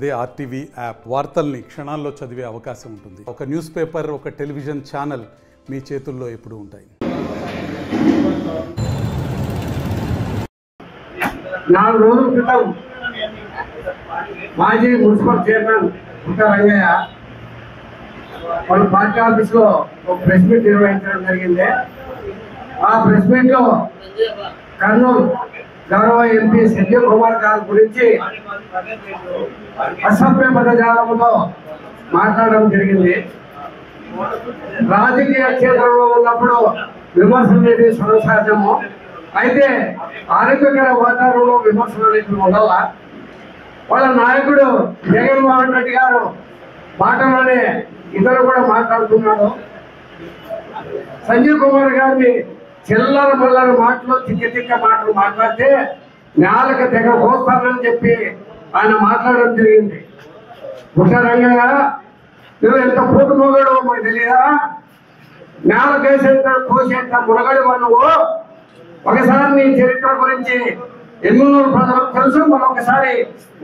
అదే RTV app వార్తల్ని క్షణాల్లో చదివే అవకాశం ఉంటుంది. ఒక న్యూస్ పేపర్, ఒక టెలివిజన్ ఛానల్ మీ చేతుల్లో ఎప్పుడూ ఉంటాయి. 4 రోజుల క్రితం మాజీ మున్సిపల్ చైర్మన్ రంగయ్య వాళ్ళ పార్టీ ఆఫీస్లో ఒక ప్రెస్ మీట్ నిర్వహించడం జరిగింది. ఆ ప్రెస్ మీట్లో కర్నూలు గౌరవ ఎంపీ సంజయ్ కుమార్ గారి గురించి అసభ్య పదజాలంలో మాట్లాడడం జరిగింది. రాజకీయ క్షేత్రంలో ఉన్నప్పుడు విమర్శలు అనేది సర్వసహజము. అయితే ఆరోగ్యకర వాతావరణంలో విమర్శలు అనేది ఉండాల. వాళ్ళ నాయకుడు జగన్మోహన్ రెడ్డి గారు మాటలోనే ఇద్దరు కూడా మాట్లాడుతున్నాడు. సంజయ్ కుమార్ గారిని చిల్లర మల్లర మాటలు తిక్క మాటలు మాట్లాడితే నేలకు తెగ కోస్తానని చెప్పి ఆయన మాట్లాడడం జరిగింది. రంగయ్య, నువ్వు ఎంత పూట మొగడు మాకు తెలియదా? నేలకేసేంత కోసేంత మునగడు నువ్వు. ఒకసారి నీ చరిత్ర గురించి ఎన్నూరు ప్రజలకు తెలుసు. మరొకసారి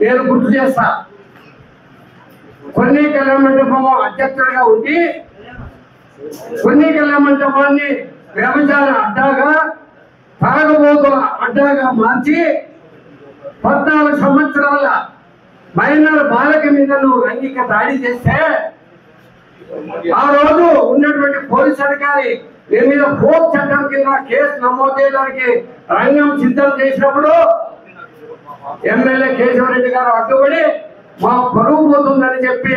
నేను గుర్తు చేస్తా. కొన్ని కళ్యాణ మండపము అధ్యక్షుడిగా ఉండి కొన్ని కళ్యాణ మండపాన్ని వ్యభిచార అడ్డాగా, తాగబోతుల అడ్డాగా మార్చి 14 సంవత్సరాల మైనర్ బాలిక మీద నువ్వు లైంగిక దాడి చేస్తే ఆ రోజు ఉన్నటువంటి పోలీస్ అధికారి నీ మీద ఫోక్ చట్టం కింద కేసు నమోదు చేయడానికి రంగం సిద్ధం చేసినప్పుడు ఎమ్మెల్యే కేశవరెడ్డి గారు అడ్డుపడి మా పరువు పోతుందని చెప్పి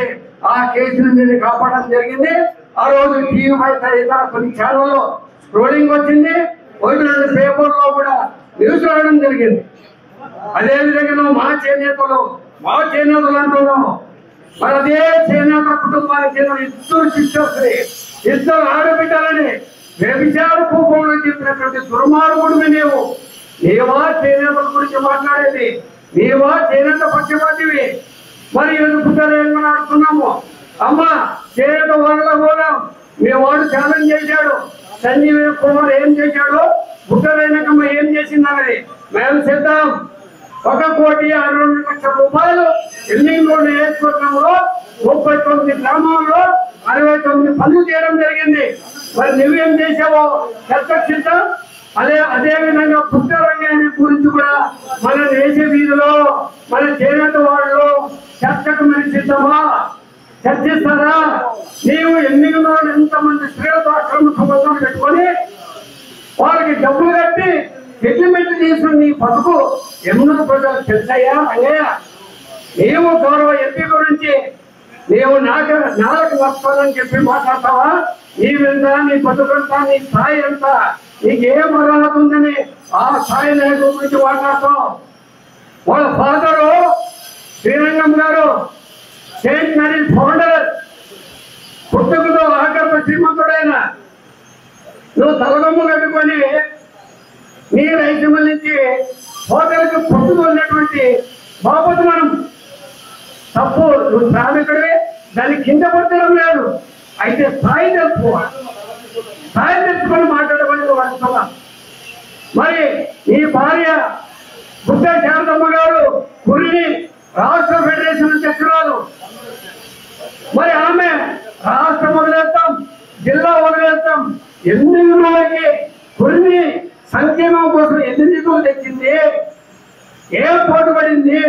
ఆ కేసును నేను కాపాడడం జరిగింది. ఆ రోజు టీవీ ఇతర కొన్ని ఛానల్లో స్క్రోలింగ్ వచ్చింది. 1-2 పేపర్లో కూడా న్యూస్ రావడం జరిగింది. అదేవిధంగా నువ్వు మా చేనేతలు అంటున్నావు. మరి అదే చేనేత కుటుంబానికి చెందిన 2 సిస్టర్స్, 2 ఆడబిడ్డలని వ్యభిచార కూపంలో చెప్పినటువంటి దుర్మార్గుడివి నీవు. నీవా చేనేతల గురించి మాట్లాడేది? నీవా చేనేత పక్షపాతివి? మరి ఎందుకు ఆడుతున్నాము? అమ్మ చేనేత వాళ్ళ కూడా మీ వాడు ఛాలెంజ్ చేశాడు. సంజీవ్ కుమార్ ఏం చేశాడు, బుట్టరేణకమ్మ ఏం చేసిందన్నది మేము చేద్దాం. 1,62,00,000 రూపాయలు ఎల్లింగో నియోజకవర్గంలో 39 గ్రామాల్లో 69 పనులు చేయడం జరిగింది. మరి నువ్వేం చేసావో చర్చిద్దాం. అదేవిధంగా పుట్టరంగాన్ని గురించి కూడా మన దేశ వీధిలో మన చేనేత వాళ్ళు చర్చకు మీరు సిద్ధమా? చర్చిస్తారా? నీవు ఎన్నికల్లో ఎంతమంది స్త్రీలతో అక్రమ సంబంధం పెట్టుకొని వాళ్ళకి డబ్బులు కట్టి సెటిల్మెంట్ చేసిన నీ బతుకు ఎన్నో ప్రజలు తెలుసయ్యా? అయ్యా, నీవు గౌరవ ఎంపీ గురించి నీవు నాలుగు వస్తానని చెప్పి మాట్లాడతావా? నీవెంత, నీ బతుకంత, నీ స్థాయి ఎంత, నీకేం అర్హత ఉందని ఆ స్థాయి నాయకుల గురించి మాట్లాడతావు. వాళ్ళ ఫాదరు శ్రీరంగం గారు సెయింట్ మేరీస్ ఫౌండర్, పుట్టుకతో ఆకర్ష శ్రీమంతుడైన నువ్వు తలగమ్ము కట్టుకొని నీ రైతు నుంచి హోటల్కి పొట్టుకున్నటువంటి బాబు మనం తప్పు. నువ్వు శ్రామికుడివే, దాన్ని కింద పట్టడం లేదు. అయితే స్థాయి తెలుసుకోవాలి. స్థాయి తెలుసుకొని మాట్లాడమని అనుకున్నా. మరి నీ భార్య బుద్ధ శారదమ్మ గారు కురిని రాష్ట్ర ఫెడరేషన్ అధ్యక్షురాలు. మరి ఆమె రాష్ట్రం వదిలేస్తాం, జిల్లా వదిలేస్తాం, ఎన్నికలకి కొన్ని సంక్షేమం కోసం ఎన్ని నిధులు తెచ్చింది, ఏం పోటుపడింది?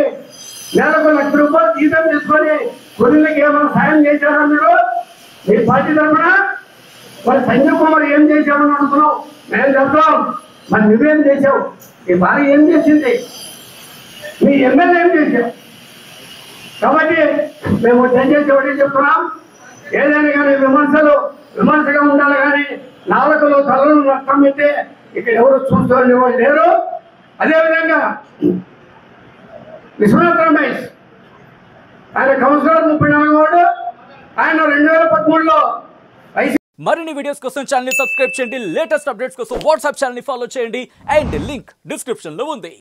నెలకు 1,00,000 రూపాయలు జీతం తీసుకొని కొన్నికి ఏమైనా సాయం చేశారా మీరు మీ పార్టీ తరఫున? మరి సంజయ్ కుమార్ ఏం చేశామని అడుగుతున్నావు. మేము చెప్తాం. మరి నువ్వేం చేసావు? మీ భార్య ఏం చేసింది? మీ ఎమ్మెల్యే ఏం చేశావు? కాబట్టి మేము దయచేసి ఒకటి చెప్తున్నాం. ఏదైనా కానీ విమర్శగా ఉండాలి. కానీ నాలుకలో తలను నష్టం పెట్టి ఇక్కడ ఎవరు చూసుకోవాలని వాళ్ళు లేరు. అదేవిధంగా విశ్వనాథ్ రమేష్ ఆయన కౌన్సిలర్ 34 వాడు. ఆయన 2013లో మరిన్ని వీడియోస్ కోసం ఛానల్ ని సబ్స్క్రైబ్ చేయండి. లేటెస్ట్ అప్డేట్స్ కోసం వాట్సాప్ ఛానల్ ని ఫాలో చేయండి. అండ్ లింక్ డిస్క్రిప్షన్ లో ఉంది.